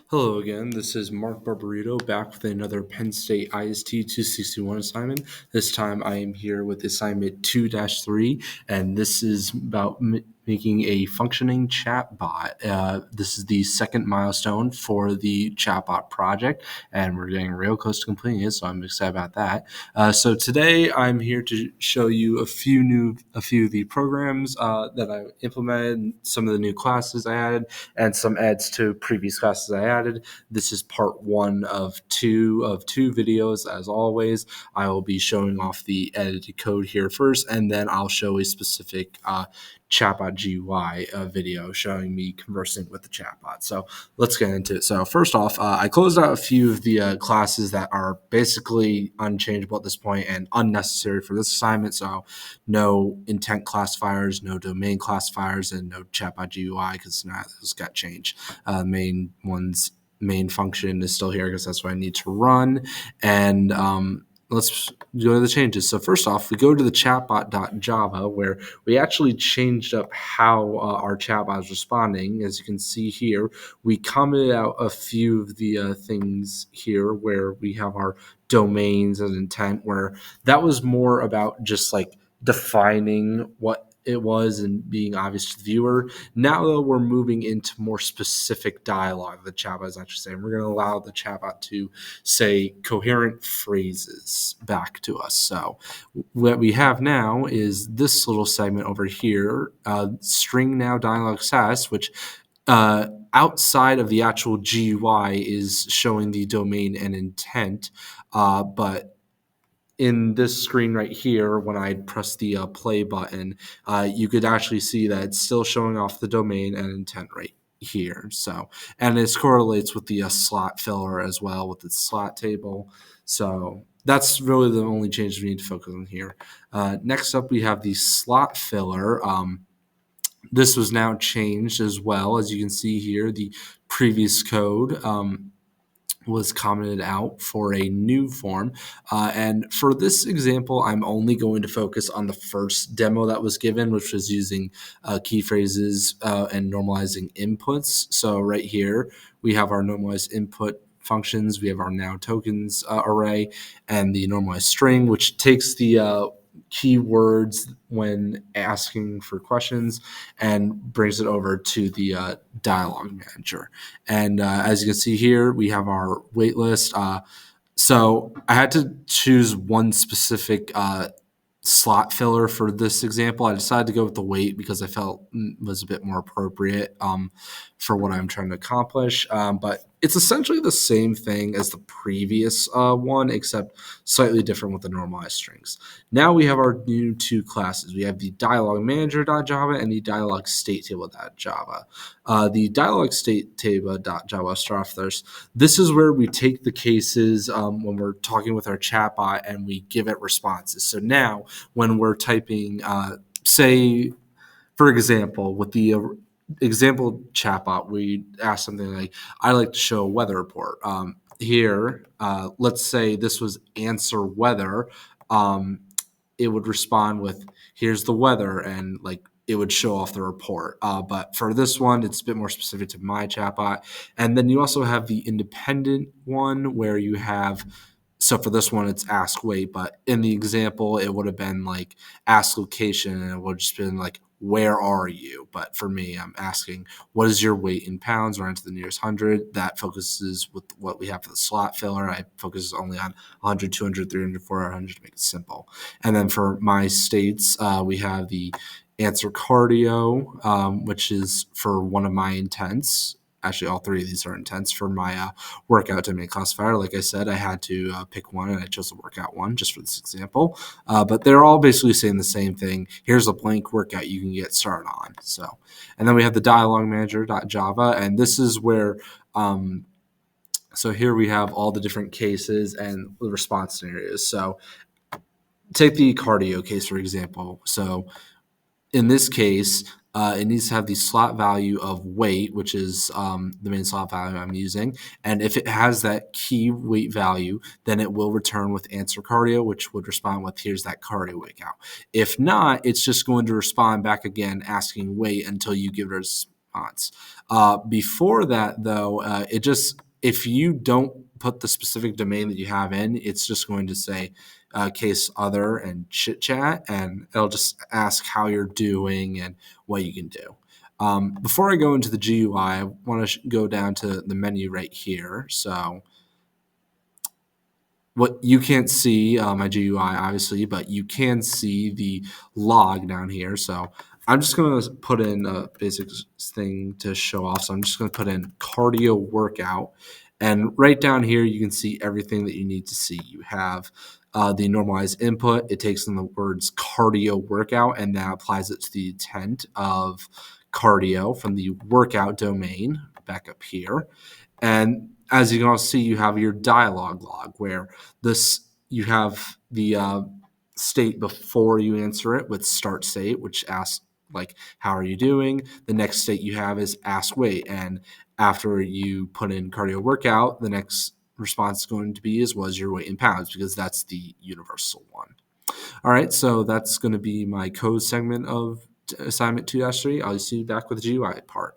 Hello again. This is Mark Barbarito back with another Penn State IST 261 assignment. This time I am here with assignment 2-3, and this is about making a functioning chatbot. This is the second milestone for the chatbot project, and we're getting real close to completing it, so I'm excited about that. So today I'm here to show you a few of the programs that I implemented, some of the new classes I added, and some adds to previous classes I added. This is part one of two videos. As always, I will be showing off the edited code here first, and then I'll show a specific chatbot GUI video showing me conversing with the chatbot. So let's get into it. So first off, I closed out a few of the classes that are basically unchangeable at this point and unnecessary for this assignment. So no intent classifiers, no domain classifiers, and no chatbot GUI because now those got changed. Main function is still here because that's what I need to run. And let's go to the changes. So first off, we go to the chatbot.java where we actually changed up how our chatbot is responding. As you can see here, we commented out a few of the things here where we have our domains and intent, where that was more about just like defining what it was and being obvious to the viewer. Now, though, we're moving into more specific dialogue. The chatbot is actually saying we're going to allow the chatbot to say coherent phrases back to us. So what we have now is this little segment over here, string now dialogue status, which outside of the actual GUI is showing the domain and intent, but in this screen right here, when I press the play button, you could actually see that it's still showing off the domain and intent right here. So, and this correlates with the slot filler as well with the slot table. So that's really the only change we need to focus on here. Next up, we have the slot filler. This was now changed as well. As you can see here, the previous code was commented out for a new form. And for this example, I'm only going to focus on the first demo that was given, which was using key phrases and normalizing inputs. So right here, we have our normalized input functions. We have our now tokens array and the normalized string, which takes the keywords when asking for questions and brings it over to the dialogue manager. And as you can see here, we have our wait list. So I had to choose one specific slot filler for this example. I decided to go with the wait because I felt was a bit more appropriate for what I'm trying to accomplish. But it's essentially the same thing as the previous one, except slightly different with the normalized strings. Now we have our new two classes. We have the dialog manager.java and the dialog state table.java. The dialog state table.java, start off first. This is where we take the cases when we're talking with our chatbot and we give it responses. So now when we're typing, say, for example, with the example chatbot, we ask something like, I like to show a weather report. Here, let's say this was answer weather. It would respond with, here's the weather, and like it would show off the report. But for this one, it's a bit more specific to my chatbot. And then you also have the independent one where you have, so for this one, it's ask wait, but in the example, it would have been like ask location, and it would have just been like, where are you? But for me, I'm asking, what is your weight in pounds, or into the nearest 100? That focuses with what we have for the slot filler. I focus only on 100, 200, 300, 400 to make it simple. And then for my states, we have the answer cardio, which is for one of my intents. Actually, all three of these are intents for my workout domain classifier. Like I said, I had to pick one, and I chose the workout one just for this example. But they're all basically saying the same thing. Here's a blank workout you can get started on. So, and then we have the dialog manager.java, and this is where so here we have all the different cases and the response scenarios. So take the cardio case, for example. So in this case, it needs to have the slot value of weight, which is the main slot value I'm using. And if it has that key weight value, then it will return with answer cardio, which would respond with, here's that cardio workout. If not, it's just going to respond back again asking weight until you give it response. Before that, though, if you don't put the specific domain that you have in, it's just going to say case other and chit chat, and it'll just ask how you're doing and what you can do. Before I go into the GUI, I want to go down to the menu right here. So what you can't see my GUI obviously, but you can see the log down here. So I'm just going to put in a basic thing to show off. So I'm just going to put in cardio workout. And right down here, you can see everything that you need to see. You have the normalized input. It takes in the words cardio workout, and that applies it to the intent of cardio from the workout domain back up here. And as you can also see, you have your dialogue log where this you have the state before you answer it with start state, which asks like how are you doing. The next state you have is ask weight, and after you put in cardio workout, the next response is going to be is was your weight in pounds, because that's the universal one. All right, so that's going to be my code segment of assignment 2-3. I'll see you back with the GUI part.